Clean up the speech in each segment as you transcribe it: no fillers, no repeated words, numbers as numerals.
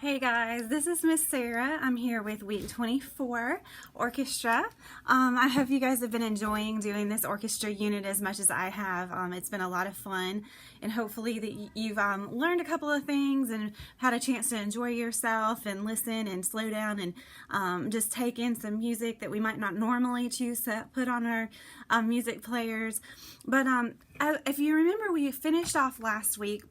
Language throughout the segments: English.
Hey guys, this is Miss Sarah. I'm here with week 24 orchestra. I hope you guys have been enjoying doing this orchestra unit as much as I have. It's been a lot of fun, and hopefully that you've learned a couple of things and had a chance to enjoy yourself and listen and slow down and just take in some music that we might not normally choose to put on our music players. But if you remember, we finished off last week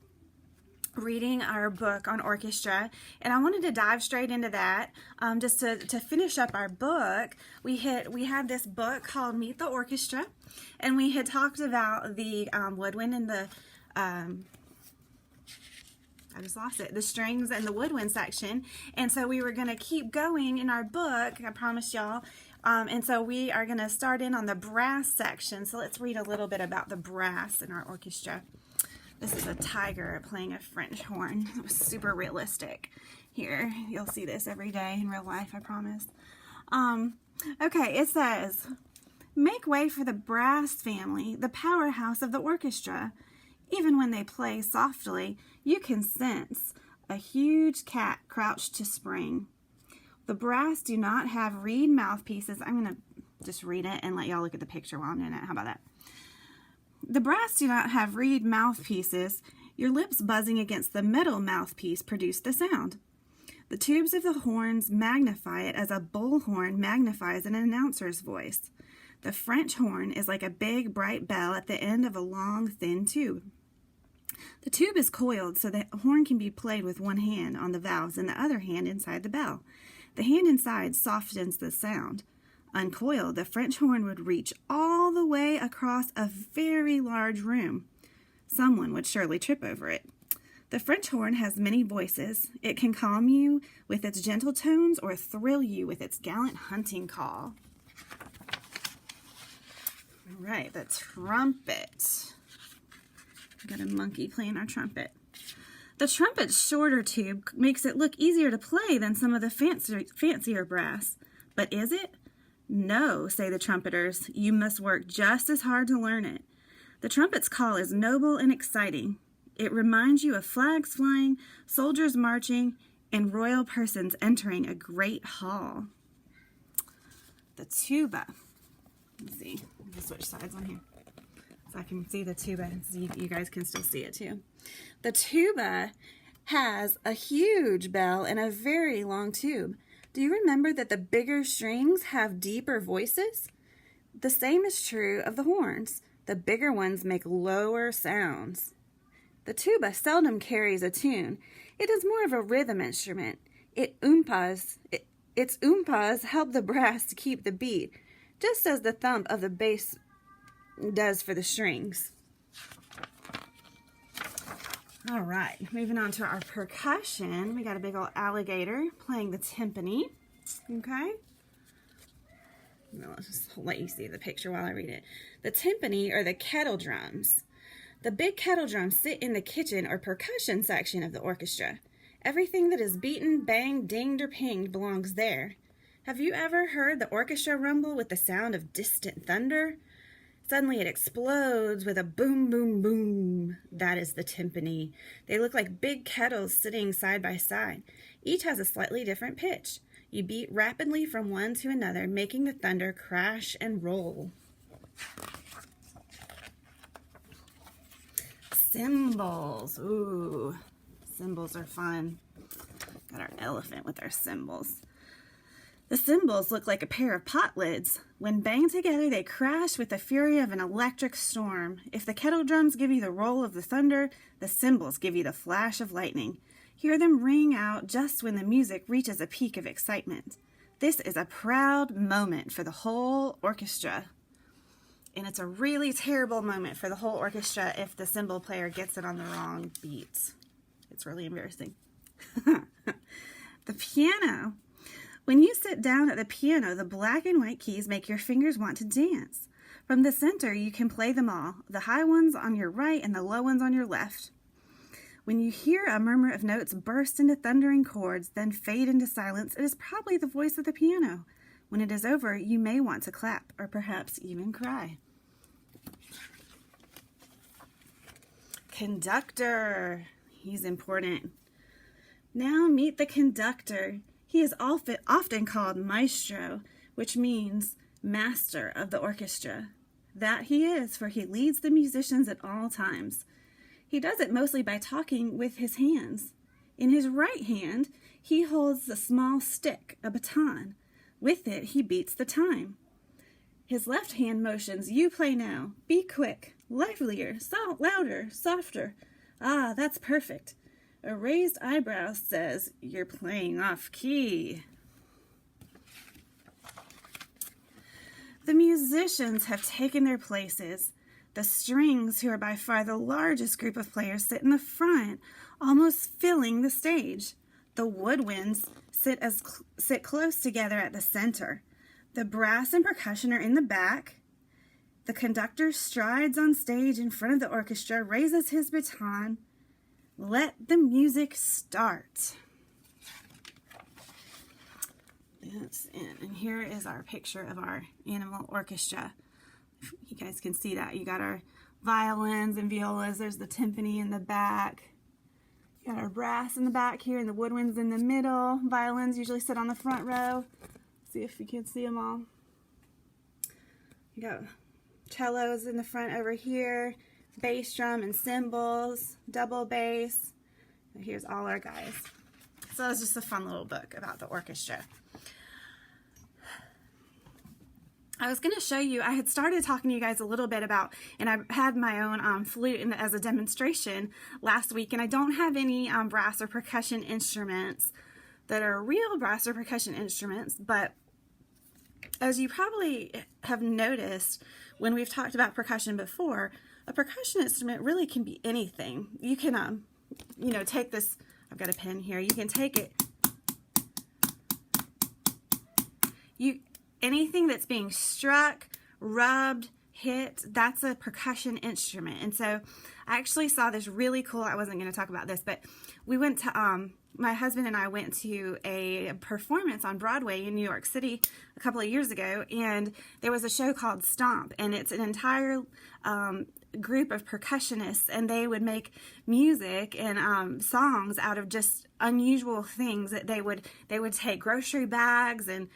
reading our book on orchestra, and I wanted to dive straight into that. Just to finish up our book, we had this book called Meet the Orchestra, and we had talked about the woodwind and the the strings and the woodwind section, and so we were going to keep going in our book, I promise y'all. And so we are going to start in on the brass section. So let's read a little bit about the brass in our orchestra. This is a tiger playing a French horn. It was super realistic. Here, you'll see this every day in real life, I promise. Okay, it says, make way for the brass family, the powerhouse of the orchestra. Even when they play softly, you can sense a huge cat crouched to spring. The brass do not have reed mouthpieces. I'm going to just read it and let y'all look at the picture while I'm doing it. How about that? The brass do not have reed mouthpieces. Your lips buzzing against the metal mouthpiece produce the sound. The tubes of the horns magnify it as a bullhorn magnifies an announcer's voice. The French horn is like a big, bright bell at the end of a long, thin tube. The tube is coiled so the horn can be played with one hand on the valves and the other hand inside the bell. The hand inside softens the sound. Uncoiled, the French horn would reach all the way across a very large room. Someone would surely trip over it. The French horn has many voices. It can calm you with its gentle tones or thrill you with its gallant hunting call. All right, the trumpet. We've got a monkey playing our trumpet. The trumpet's shorter tube makes it look easier to play than some of the fancier brass. But is it? No, say the trumpeters. You must work just as hard to learn it. The trumpet's call is noble and exciting. It reminds you of flags flying, soldiers marching, and royal persons entering a great hall. The tuba. Let's see. Let me switch sides on here so I can see the tuba and see if you guys can still see it too. The tuba has a huge bell and a very long tube. Do you remember that the bigger strings have deeper voices? The same is true of the horns. The bigger ones make lower sounds. The tuba seldom carries a tune. It is more of a rhythm instrument. Its oompas help the brass to keep the beat, just as the thump of the bass does for the strings. All right, moving on to our percussion. We got a big old alligator playing the timpani, okay? I'll just let you see the picture while I read it. The timpani are the kettle drums. The big kettle drums sit in the kitchen or percussion section of the orchestra. Everything that is beaten, banged, dinged, or pinged belongs there. Have you ever heard the orchestra rumble with the sound of distant thunder? Suddenly it explodes with a boom, boom, boom. That is the timpani. They look like big kettles sitting side by side. Each has a slightly different pitch. You beat rapidly from one to another, making the thunder crash and roll. Cymbals. Ooh, cymbals are fun. Got our elephant with our cymbals. The cymbals look like a pair of pot lids. When banged together, they crash with the fury of an electric storm. If the kettle drums give you the roll of the thunder, the cymbals give you the flash of lightning. Hear them ring out just when the music reaches a peak of excitement. This is a proud moment for the whole orchestra. And it's a really terrible moment for the whole orchestra if the cymbal player gets it on the wrong beat. It's really embarrassing. The piano. When you sit down at the piano, the black and white keys make your fingers want to dance. From the center, you can play them all, the high ones on your right and the low ones on your left. When you hear a murmur of notes burst into thundering chords, then fade into silence, it is probably the voice of the piano. When it is over, you may want to clap or perhaps even cry. Conductor. He's important. Now meet the conductor. He is often called maestro, which means master of the orchestra. That he is, for he leads the musicians at all times. He does it mostly by talking with his hands. In his right hand, he holds a small stick, a baton. With it, he beats the time. His left hand motions, you play now. Be quick, livelier, louder, softer. Ah, that's perfect. A raised eyebrow says, you're playing off key. The musicians have taken their places. The strings, who are by far the largest group of players, sit in the front, almost filling the stage. The woodwinds sit close together at the center. The brass and percussion are in the back. The conductor strides on stage in front of the orchestra, raises his baton. Let the music start. That's it. And here is our picture of our animal orchestra. You guys can see that. You got our violins and violas. There's the timpani in the back. You got our brass in the back here and the woodwinds in the middle. Violins usually sit on the front row. See if you can see them all. You got cellos in the front over here, bass drum and cymbals, double bass. And here's all our guys. So it's just a fun little book about the orchestra. I was going to show you, I had started talking to you guys a little bit about, and I had my own flute as a demonstration last week, and I don't have any brass or percussion instruments that are real brass or percussion instruments, but as you probably have noticed when we've talked about percussion before, a percussion instrument really can be anything. You can, you know, take this, I've got a pen here, you can take it, anything that's being struck, rubbed, hit, that's a percussion instrument. And so I actually saw this really cool, I wasn't going to talk about this, but we went to, my husband and I went to a performance on Broadway in New York City a couple of years ago, and there was a show called Stomp, and it's an entire group of percussionists, and they would make music and songs out of just unusual things. That they would take grocery bags and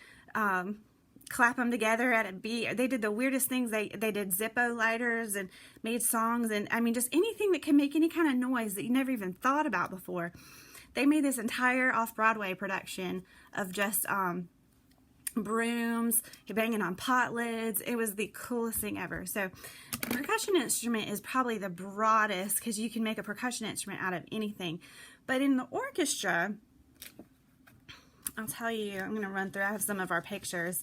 clap them together at a beat. They did the weirdest things. They did Zippo lighters and made songs, and I mean just anything that can make any kind of noise that you never even thought about before. They made this entire off-Broadway production of just brooms, banging on pot lids. It was the coolest thing ever. So a percussion instrument is probably the broadest because you can make a percussion instrument out of anything. But in the orchestra, I'll tell you, I'm going to run through, I have some of our pictures.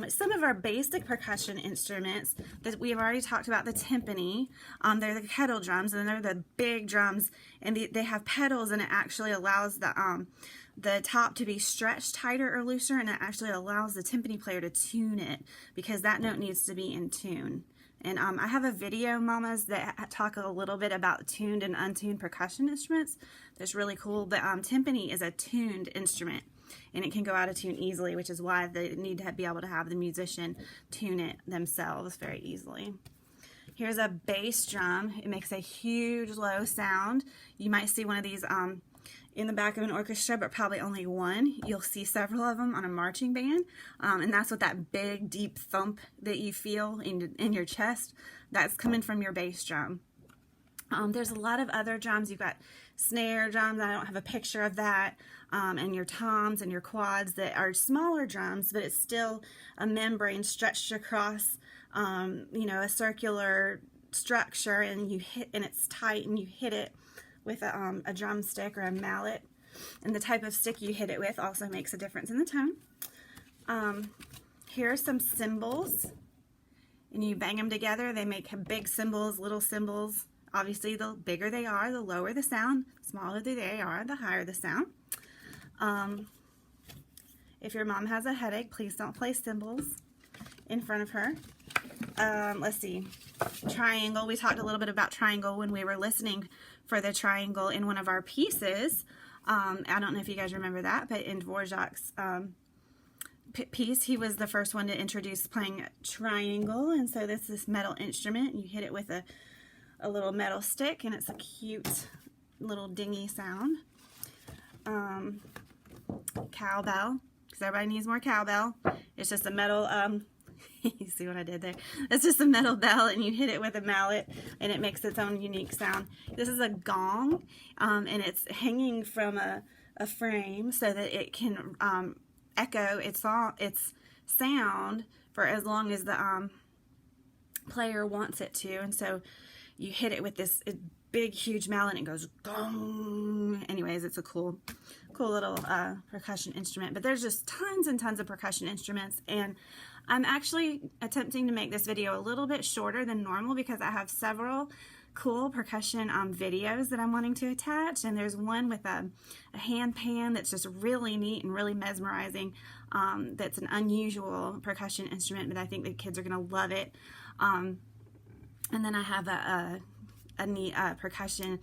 Some of our basic percussion instruments that we've already talked about, the timpani, they're the kettle drums, and they're the big drums, and they have pedals, and it actually allows the top to be stretched tighter or looser, and it actually allows the timpani player to tune it, because that note needs to be in tune. And I have a video, mamas, that talk a little bit about tuned and untuned percussion instruments. That's really cool, but timpani is a tuned instrument, and it can go out of tune easily, which is why they need to be able to have the musician tune it themselves very easily. Here's a bass drum. It makes a huge low sound. You might see one of these in the back of an orchestra, but probably only one. You'll see several of them on a marching band, and that's what that big, deep thump that you feel in your chest, that's coming from your bass drum. There's a lot of other drums. You've got snare drums, I don't have a picture of that, and your toms and your quads that are smaller drums, but it's still a membrane stretched across, you know, a circular structure, and you hit, and it's tight, and you hit it with a drumstick or a mallet, and the type of stick you hit it with also makes a difference in the tone. Here are some cymbals, and you bang them together. They make big cymbals, little cymbals. Obviously, the bigger they are, the lower the sound. The smaller they are, the higher the sound. If your mom has a headache, please don't play cymbals in front of her. Let's see. Triangle. We talked a little bit about triangle when we were listening for the triangle in one of our pieces. I don't know if you guys remember that, but in Dvorak's piece, he was the first one to introduce playing triangle, and so this is this metal instrument. You hit it with a little metal stick, and it's a cute little dingy sound. cowbell, because everybody needs more cowbell. It's just a metal, you see what I did there? It's just a metal bell, and you hit it with a mallet, and it makes its own unique sound. This is a gong, and it's hanging from a frame so that it can echo its sound for as long as the player wants it to. And so you hit it with this big, huge mallet, and it goes gong. Anyways, it's a cool little percussion instrument. But there's just tons and tons of percussion instruments, and I'm actually attempting to make this video a little bit shorter than normal because I have several cool percussion videos that I'm wanting to attach. And there's one with a hand pan that's just really neat and really mesmerizing. That's an unusual percussion instrument, but I think the kids are going to love it. And then I have a neat percussion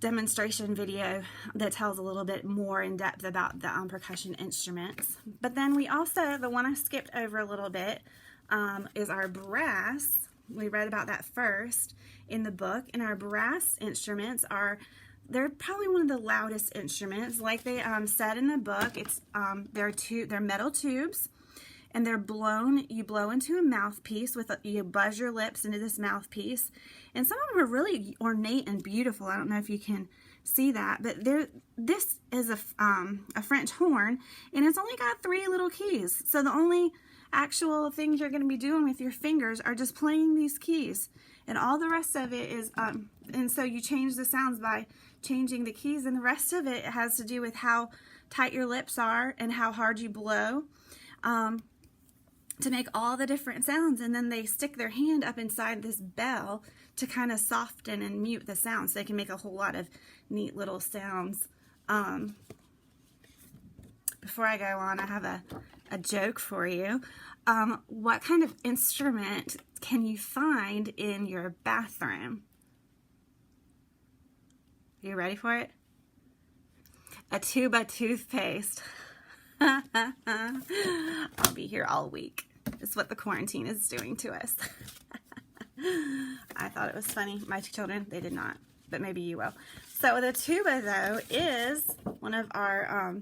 demonstration video that tells a little bit more in depth about the percussion instruments. But then we also, the one I skipped over a little bit, is our brass. We read about that first in the book, and our brass instruments they're probably one of the loudest instruments. Like they said in the book, they're metal tubes, and you blow into a mouthpiece you buzz your lips into this mouthpiece. And some of them are really ornate and beautiful. I don't know if you can see that, but this is a French horn, and it's only got 3 little keys. So the only actual things you're going to be doing with your fingers are just playing these keys, and all the rest of it is and so you change the sounds by changing the keys, and the rest of it has to do with how tight your lips are and how hard you blow to make all the different sounds. And then they stick their hand up inside this bell to kind of soften and mute the sound, so they can make a whole lot of neat little sounds. Before I go on, I have a joke for you. What kind of instrument can you find in your bathroom? Are you ready for it? A tube of toothpaste. I'll be here all week. It's what the quarantine is doing to us. I thought it was funny. My children, they did not, but maybe you will. So the tuba, though, is one of our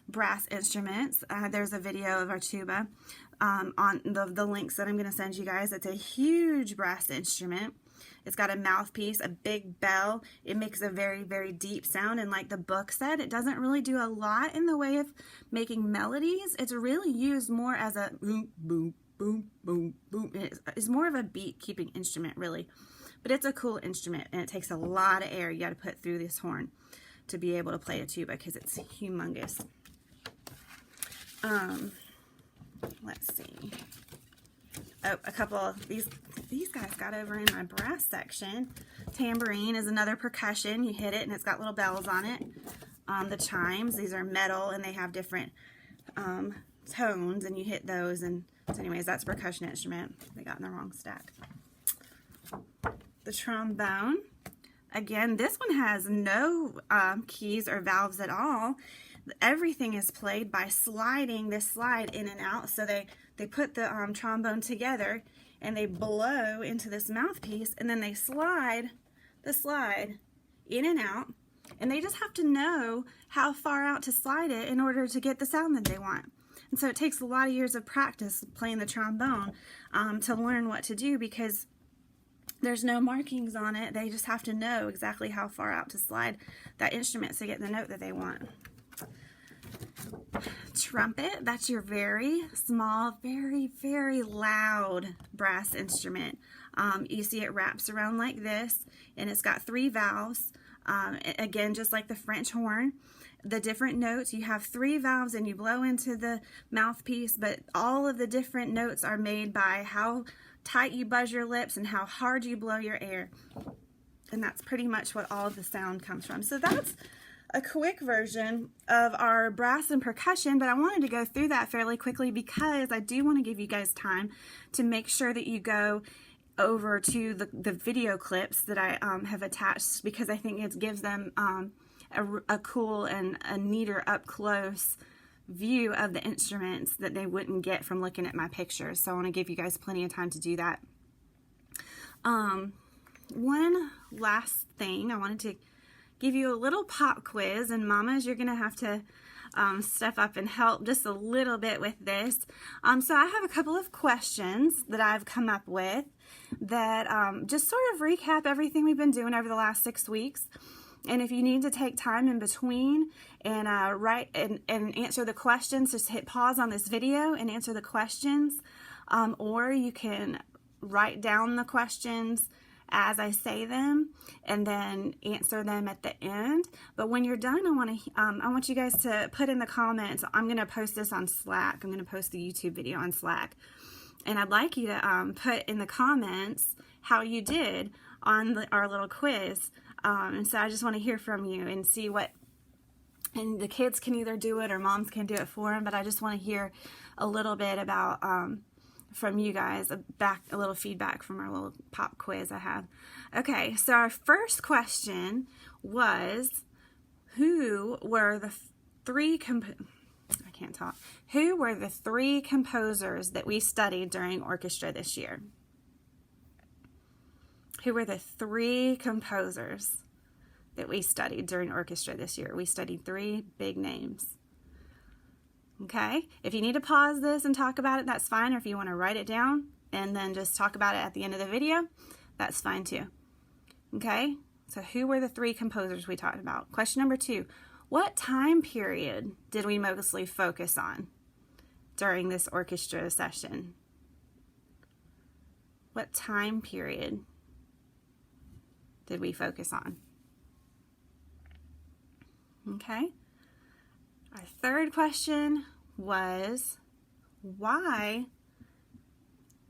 brass instruments. There's a video of our tuba on the links that I'm going to send you guys. It's a huge brass instrument. It's got a mouthpiece, a big bell. It makes a very, very deep sound, and like the book said, it doesn't really do a lot in the way of making melodies. It's really used more as a boom, boom, boom, boom, boom. It's more of a beat-keeping instrument, really. But it's a cool instrument, and it takes a lot of air you got to put through this horn to be able to play a tuba, because it's humongous. Let's see. Oh, a couple of these guys got over in my brass section. Tambourine is another percussion. You hit it, and it's got little bells on it. The chimes, these are metal, and they have different tones, and you hit those. And so anyways, that's a percussion instrument. They got in the wrong stack. The trombone. Again, this one has no keys or valves at all. Everything is played by sliding this slide in and out. So they put the trombone together, and they blow into this mouthpiece, and then they slide the slide in and out, and they just have to know how far out to slide it in order to get the sound that they want. And so it takes a lot of years of practice playing the trombone to learn what to do, because there's no markings on it. They just have to know exactly how far out to slide that instrument to get the note that they want. Trumpet, that's your very small, very, very loud brass instrument. You see it wraps around like this, and it's got 3 valves. Again, just like the French horn. The different notes, you have 3 valves, and you blow into the mouthpiece, but all of the different notes are made by how tight you buzz your lips and how hard you blow your air. And that's pretty much what all of the sound comes from. So that's a quick version of our brass and percussion, but I wanted to go through that fairly quickly because I do want to give you guys time to make sure that you go over to the video clips that I have attached, because I think it gives them a cool and a neater up-close view of the instruments that they wouldn't get from looking at my pictures. So I want to give you guys plenty of time to do that. One last thing, I wanted to give you a little pop quiz, and mamas, you're gonna have to step up and help just a little bit with this. So I have a couple of questions that I've come up with that just sort of recap everything we've been doing over the last 6 weeks. And if you need to take time in between and write and answer the questions, just hit pause on this video and answer the questions. Or you can write down the questions as I say them and then answer them at the end. But when you're done, I want you guys to put in the comments. I'm going to post this on Slack. I'm going to post the YouTube video on Slack. And I'd like you to put in the comments how you did on our little quiz. And so I just want to hear from you and see what, and the kids can either do it or moms can do it for them, but I just want to hear a little bit about from you guys, a little feedback from our little pop quiz I have. Okay, so our first question was, who were the three composers that we studied during orchestra this year? Who were the 3 composers that we studied during orchestra this year? We studied 3 big names. Okay, if you need to pause this and talk about it, that's fine. Or if you want to write it down and then just talk about it at the end of the video, that's fine too. Okay, so who were the 3 composers we talked about? Question number 2, what time period did we mostly focus on during this orchestra session? What time period did we focus on? Okay. Our third question was, why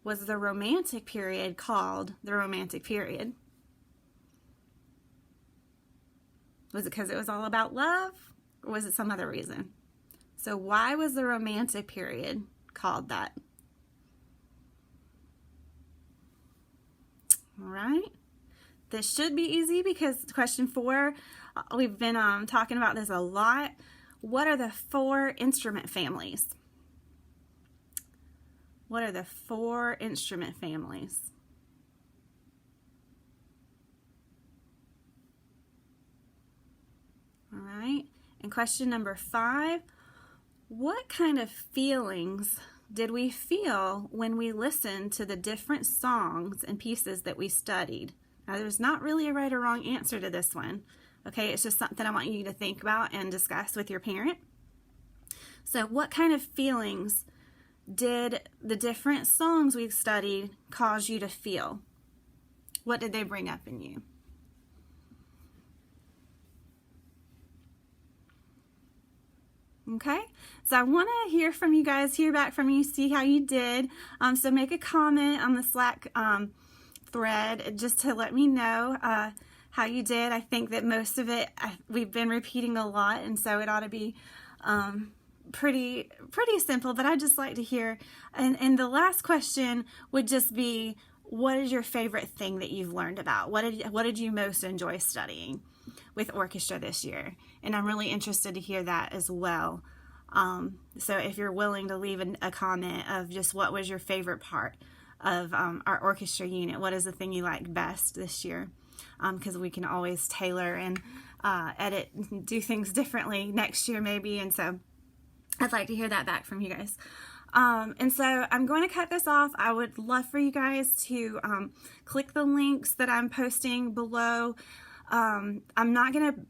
was the romantic period called the romantic period? Was it because it was all about love, or was it some other reason? So why was the romantic period called that? All right. This should be easy because question 4, we've been talking about this a lot. What are the 4 instrument families? What are the 4 instrument families? All right. And question number 5, what kind of feelings did we feel when we listened to the different songs and pieces that we studied? Now, there's not really a right or wrong answer to this one. Okay, it's just something I want you to think about and discuss with your parent. So what kind of feelings did the different songs we've studied cause you to feel? What did they bring up in you? Okay, so I want to hear from you guys, hear back from you, see how you did. So make a comment on the Slack thread just to let me know how you did. I think that most of it we've been repeating a lot, and so it ought to be pretty simple, but I'd just like to hear. And the last question would just be, what is your favorite thing that you've learned about? What did you most enjoy studying with orchestra this year? And I'm really interested to hear that as well. So if you're willing to leave a comment of just what was your favorite part of our orchestra unit, what is the thing you liked best this year? Because we can always tailor and edit and do things differently next year maybe, and so I'd like to hear that back from you guys. And so I'm going to cut this off. I would love for you guys to click the links that I'm posting below. I'm not going to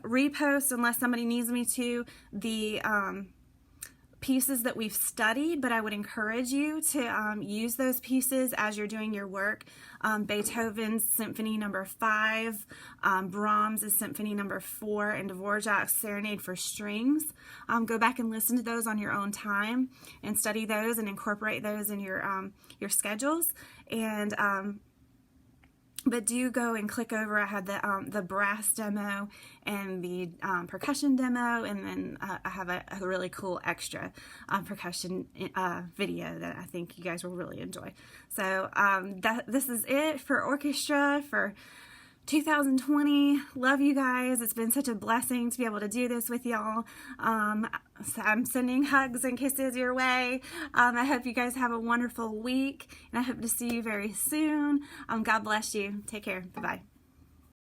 repost unless somebody needs me to the pieces that we've studied, but I would encourage you to use those pieces as you're doing your work. Beethoven's Symphony No. 5, Brahms' Symphony No. 4, and Dvorak's Serenade for Strings. Go back and listen to those on your own time and study those and incorporate those in your schedules. And but do go and click over. I had the brass demo and the percussion demo, and then I have a really cool extra percussion video that I think you guys will really enjoy. So this is it for orchestra for 2020. Love you guys. It's been such a blessing to be able to do this with y'all. So I'm sending hugs and kisses your way. I hope you guys have a wonderful week, and I hope to see you very soon. God bless you. Take care. Bye-bye.